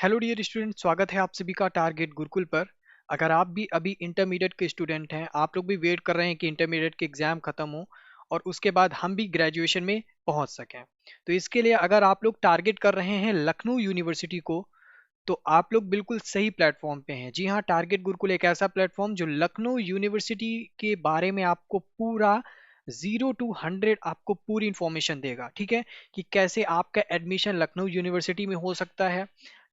Hello dear student, स्वागत है आप सभी का टारगेट गुरुकुल पर। अगर आप भी अभी इंटरमीडिएट के स्टूडेंट हैं, आप लोग भी वेट कर रहे हैं कि इंटरमीडिएट के एग्जाम खत्म हो और उसके बाद हम भी ग्रेजुएशन में पहुंच सकें, तो इसके लिए अगर आप लोग टारगेट कर रहे हैं लखनऊ यूनिवर्सिटी को, तो आप लोग बिल्कुल सही प्लेटफॉर्म पे हैं। जी हाँ, टारगेट गुरुकुल एक ऐसा प्लेटफॉर्म जो लखनऊ यूनिवर्सिटी के बारे में आपको पूरा 0 to 100 आपको पूरी इंफॉर्मेशन देगा। ठीक है, कि कैसे आपका एडमिशन लखनऊ यूनिवर्सिटी में हो सकता है,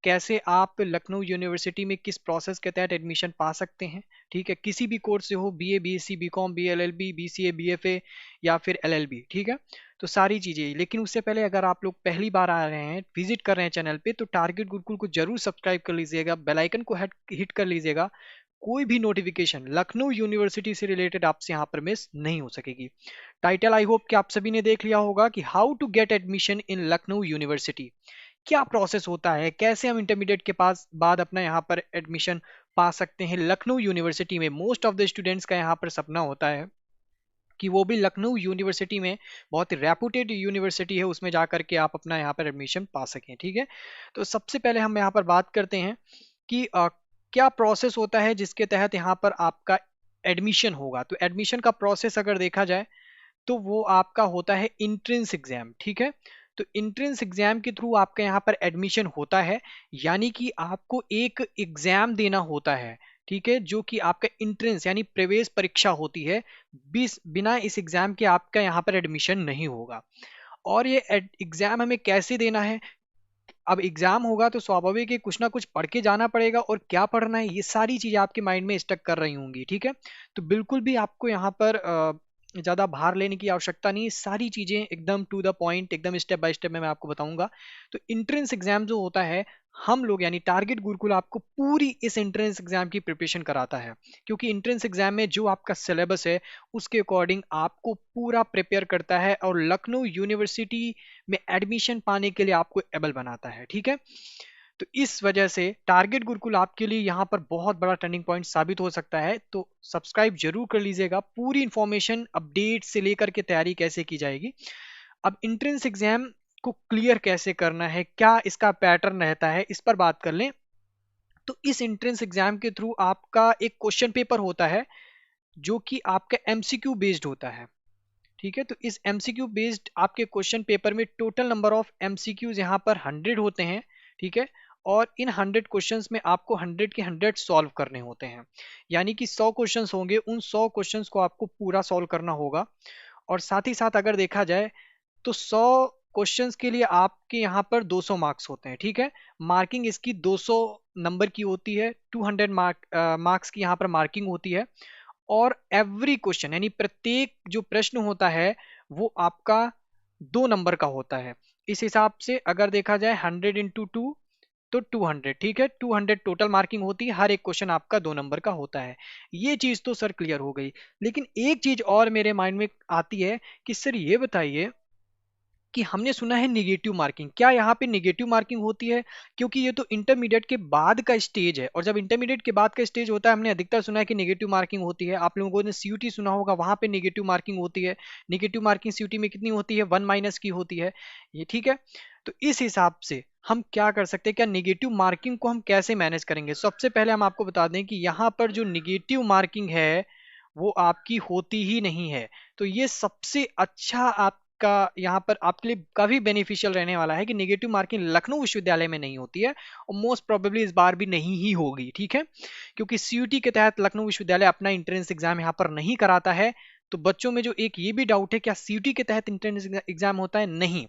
कैसे आप लखनऊ यूनिवर्सिटी में किस प्रोसेस के तहत एडमिशन पा सकते हैं। ठीक है, किसी भी कोर्स से हो, BA, BSc, BCom, BLLB, BCA, BFA या फिर एलएलबी। ठीक है, तो सारी चीजें। लेकिन उससे पहले अगर आप लोग पहली बार आ रहे हैं, विजिट कर रहे हैं चैनल पे, तो टारगेट गुरुकुल को जरूर सब्सक्राइब कर लीजिएगा, बेल आइकन को हिट कर लीजिएगा। कोई भी नोटिफिकेशन लखनऊ यूनिवर्सिटी से रिलेटेड आपसे यहाँ पर मिस नहीं हो सकेगी। टाइटल आई होप कि आप सभी ने देख लिया होगा कि how to get admission in Lucknow university. क्या प्रोसेस होता है, कैसे हम इंटरमीडिएट के पास बाद अपना यहाँ पर एडमिशन पा सकते हैं लखनऊ यूनिवर्सिटी में। मोस्ट ऑफ द स्टूडेंट्स का यहाँ पर सपना होता है कि वो भी लखनऊ यूनिवर्सिटी में, बहुत ही रेपुटेड यूनिवर्सिटी है, उसमें जा करके आप अपना यहाँ पर एडमिशन पा सकें। ठीक है, तो सबसे पहले हम यहाँ पर बात करते हैं कि क्या प्रोसेस होता है जिसके तहत यहाँ पर आपका एडमिशन होगा। तो एडमिशन का प्रोसेस अगर देखा जाए तो वो आपका होता है इंट्रेंस एग्जाम। ठीक है, तो इंट्रेंस एग्जाम के थ्रू आपका यहाँ पर एडमिशन होता है, यानी कि आपको एक एग्जाम देना होता है। ठीक है, जो कि आपका इंट्रेंस यानी प्रवेश परीक्षा होती है। बिना इस एग्जाम के आपका यहाँ पर एडमिशन नहीं होगा। और ये एग्जाम हमें कैसे देना है। अब एग्जाम होगा तो स्वाभाविक है कुछ ना कुछ पढ़ के जाना पड़ेगा, और क्या पढ़ना है ये सारी चीजें आपके माइंड में स्टक कर रही होंगी। ठीक है, तो बिल्कुल भी आपको यहाँ पर ज्यादा भार लेने की आवश्यकता नहीं है। सारी चीजें एकदम टू द पॉइंट, एकदम स्टेप बाय स्टेप में मैं आपको बताऊंगा। तो इंट्रेंस एग्जाम जो होता है, हम लोग यानी टारगेट गुरुकुल आपको पूरी इस एंट्रेंस एग्जाम की प्रिपरेशन कराता है, क्योंकि एंट्रेंस एग्जाम में जो आपका सिलेबस है उसके अकॉर्डिंग आपको पूरा प्रिपेयर करता है और लखनऊ यूनिवर्सिटी में एडमिशन पाने के लिए आपको एबल बनाता है। ठीक है, तो इस वजह से टारगेट गुरुकुल आपके लिए यहाँ पर बहुत बड़ा टर्निंग पॉइंट साबित हो सकता है। तो सब्सक्राइब जरूर कर लीजिएगा, पूरी इंफॉर्मेशन अपडेट से लेकर के तैयारी कैसे की जाएगी। अब इंट्रेंस एग्जाम को क्लियर कैसे करना है, क्या इसका पैटर्न रहता है, इस पर बात कर लें। तो इस एंट्रेंस एग्जाम के थ्रू आपका एक क्वेश्चन पेपर होता है जो कि आपका एमसीक्यू बेस्ड होता है। ठीक है, तो इस एमसीक्यू बेस्ड आपके क्वेश्चन पेपर में टोटल नंबर ऑफ एमसीक्यूज यहाँ पर 100 होते हैं। ठीक है, और इन 100 क्वेश्चंस में आपको 100 के 100 सॉल्व करने होते हैं, यानी कि 100 क्वेश्चंस होंगे, उन 100 क्वेश्चंस को आपको पूरा सॉल्व करना होगा। और साथ ही साथ अगर देखा जाए तो 100 क्वेश्चंस के लिए आपके यहाँ पर 200 मार्क्स होते हैं। ठीक है, मार्किंग इसकी 200 नंबर की होती है, 200 मार्क्स की यहाँ पर मार्किंग होती है। और एवरी क्वेश्चन यानी प्रत्येक जो प्रश्न होता है वो आपका 2 नंबर का होता है। इस हिसाब से अगर देखा जाए 100 into 2 तो 200। ठीक है, 200 टोटल मार्किंग होती है, हर एक क्वेश्चन आपका 2 नंबर का होता है। ये चीज तो सर क्लियर हो गई, लेकिन एक चीज और मेरे माइंड में आती है कि सर ये बताइए कि हमने सुना है निगेटिव मार्किंग, क्या यहाँ पे निगेटिव मार्किंग होती है। क्योंकि ये तो इंटरमीडिएट के बाद का स्टेज है, और जब इंटरमीडिएट के बाद का स्टेज होता है, हमने अधिकतर सुना है कि निगेटिव मार्किंग होती है। आप लोगों ने सीयूटी सुना होगा, वहां पे निगेटिव मार्किंग होती है। निगेटिव मार्किंग सीयूटी में कितनी होती है, 1- की होती है ये। ठीक है, तो इस हिसाब से हम क्या कर सकते हैं, क्या निगेटिव मार्किंग को हम कैसे मैनेज करेंगे। सबसे पहले हम आपको बता दें कि यहाँ पर जो निगेटिव मार्किंग है वो आपकी होती ही नहीं है। तो ये सबसे अच्छा आपका यहाँ पर आपके लिए काफी बेनिफिशियल रहने वाला है कि निगेटिव मार्किंग लखनऊ विश्वविद्यालय में नहीं होती है, और मोस्ट प्रोबेबली इस बार भी नहीं ही होगी। ठीक है, क्योंकि सीयूटी के तहत लखनऊ विश्वविद्यालय अपना इंट्रेंस एग्जाम यहाँ पर नहीं कराता है। तो बच्चों में जो एक ये भी डाउट है, क्या सीयूटी के तहत इंट्रेंस एग्जाम होता है, नहीं।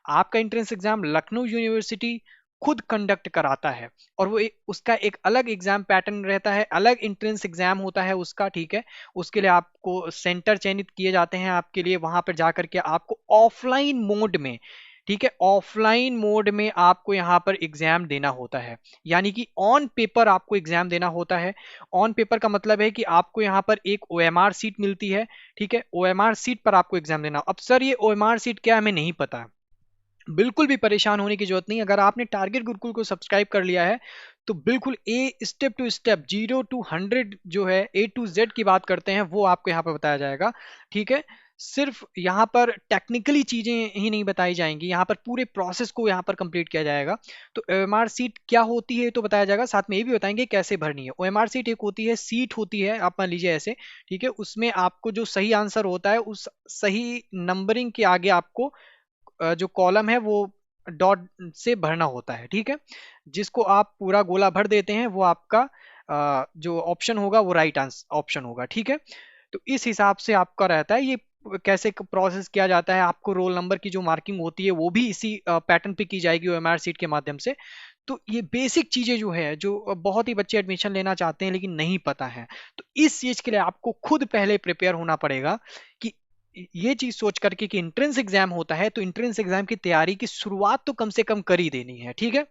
आपका इंट्रेंस एग्जाम लखनऊ यूनिवर्सिटी खुद कंडक्ट कराता है, और वो उसका एक अलग एग्जाम पैटर्न रहता है, अलग इंट्रेंस एग्जाम होता है उसका। ठीक है, उसके लिए आपको सेंटर चयनित किए जाते हैं, आपके लिए वहां पर जाकर के आपको ऑफलाइन मोड में, ठीक है, ऑफलाइन मोड में आपको यहाँ पर एग्जाम देना होता है, यानी कि ऑन पेपर आपको एग्जाम देना होता है। ऑन पेपर का मतलब है कि आपको यहाँ पर एक ओएमआर सीट मिलती है। ठीक है, ओएमआर सीट पर आपको एग्जाम देना। अब सर ये ओएमआर सीट क्या, हमें नहीं पता। बिल्कुल भी परेशान होने की जरूरत नहीं। अगर आपने टारगेट गुरुकुल को सब्सक्राइब कर लिया है तो बिल्कुल स्टेप टू स्टेप 0 to 100 जो है A to Z की बात करते हैं वो आपको यहाँ पे बताया जाएगा। ठीक है, सिर्फ यहाँ पर टेक्निकली चीजें ही नहीं बताई जाएंगी, यहाँ पर पूरे प्रोसेस को यहाँ पर कंप्लीट किया जाएगा। तो ओएमआर सीट क्या होती है तो बताया जाएगा, साथ में ये भी बताएंगे कैसे भरनी है। ओएमआर सीट एक होती है, सीट होती है, आप मान लीजिए ऐसे, ठीक है, उसमें आपको जो सही आंसर होता है उस सही नंबरिंग के आगे आपको जो कॉलम है वो डॉट से भरना होता है, ठीक है। जिसको आप पूरा गोला भर देते हैं वो आपका जो ऑप्शन होगा वो राइट आंसर ऑप्शन होगा, ठीक है। तो इस हिसाब से आपका रहता है ये कैसे प्रोसेस किया जाता है। आपको रोल नंबर की जो मार्किंग होती है वो भी इसी पैटर्न पे की जाएगी ओएमआर सीट के माध्यम से। तो ये बेसिक चीजें जो है, जो बहुत ही बच्चे एडमिशन लेना चाहते हैं लेकिन नहीं पता है, तो इस चीज के लिए आपको खुद पहले प्रिपेयर होना पड़ेगा कि ये चीज सोच करके कि इंट्रेंस एग्जाम होता है तो इंट्रेंस एग्जाम की तैयारी की शुरुआत तो कम से कम कर ही देनी है, ठीक है।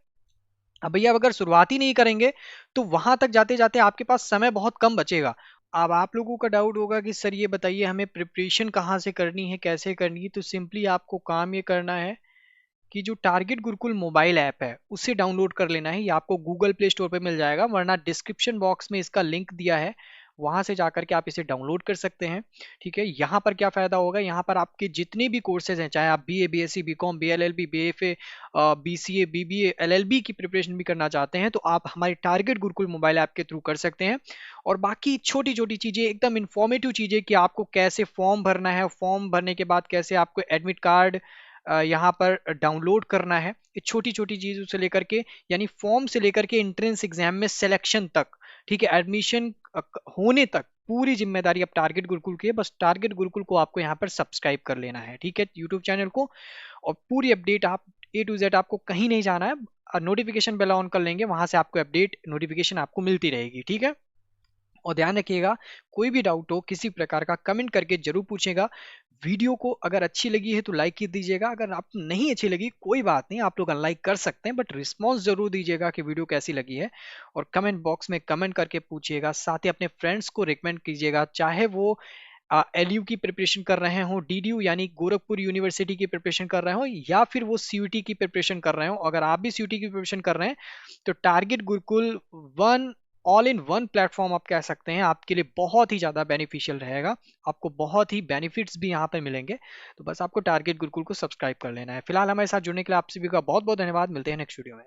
अब भैया अगर शुरुआत ही नहीं करेंगे तो वहां तक जाते जाते आपके पास समय बहुत कम बचेगा। अब आप लोगों का डाउट होगा कि सर ये बताइए हमें प्रिपरेशन कहाँ से करनी है, कैसे करनी है। तो सिंपली आपको काम ये करना है कि जो टारगेट गुरुकुल मोबाइल ऐप है उसे डाउनलोड कर लेना है। ये आपको गूगल प्ले स्टोर पे मिल जाएगा, वरना डिस्क्रिप्शन बॉक्स में इसका लिंक दिया है, वहां से जाकर के आप इसे डाउनलोड कर सकते हैं, ठीक है। यहाँ पर क्या फायदा होगा, यहाँ पर आपके जितने भी कोर्सेज हैं, चाहे आप BA, BSc, BCom, BLLB, BFA, BCA, BBA, LLB की प्रिपरेशन भी करना चाहते हैं तो आप हमारे टारगेट गुरुकुल मोबाइल ऐप के थ्रू कर सकते हैं। और बाकी छोटी छोटी चीजें, एकदम इंफॉर्मेटिव चीजें कि आपको कैसे फॉर्म भरना है, फॉर्म भरने के बाद कैसे आपको एडमिट कार्ड यहाँ पर डाउनलोड करना है, ये छोटी छोटी चीजों से लेकर के, यानी फॉर्म से लेकर के एंट्रेंस एग्जाम में सिलेक्शन तक, ठीक है, एडमिशन होने तक पूरी जिम्मेदारी अब टारगेट गुरुकुल की है। बस टारगेट गुरुकुल को आपको यहाँ पर सब्सक्राइब कर लेना है, ठीक है, यूट्यूब चैनल को। और पूरी अपडेट आप ए टू जेड, आपको कहीं नहीं जाना है, नोटिफिकेशन बेल ऑन कर लेंगे, वहां से आपको अपडेट नोटिफिकेशन आपको मिलती रहेगी, ठीक है। और ध्यान रखिएगा, कोई भी डाउट हो किसी प्रकार का कमेंट करके जरूर पूछेगा। वीडियो को अगर अच्छी लगी है तो लाइक कर दीजिएगा, अगर आपको नहीं अच्छी लगी कोई बात नहीं, आप लोग अनलाइक कर सकते हैं, बट रिस्पॉन्स जरूर दीजिएगा कि वीडियो कैसी लगी है। और कमेंट बॉक्स में कमेंट करके पूछिएगा, साथ ही अपने फ्रेंड्स को रिकमेंड कीजिएगा, चाहे वो एलयू की प्रिपरेशन कर रहे हो, डीडीयू यानी गोरखपुर यूनिवर्सिटी की प्रिपरेशन कर रहे हो, या फिर वो सीयूटी की प्रिपरेशन कर रहे हो। अगर आप भी सीयूटी की प्रिपरेशन कर रहे हैं तो target Gurukul one all in one platform आप कह सकते हैं, आपके लिए बहुत ही ज्यादा बेनिफिशियल रहेगा, आपको बहुत ही बेनिफिट्स भी यहाँ पे मिलेंगे। तो बस आपको टारगेट गुरुकुल को सब्सक्राइब कर लेना है। फिलहाल हमारे साथ जुड़ने के लिए आप सभी का बहुत बहुत धन्यवाद, मिलते हैं नेक्स्ट वीडियो में।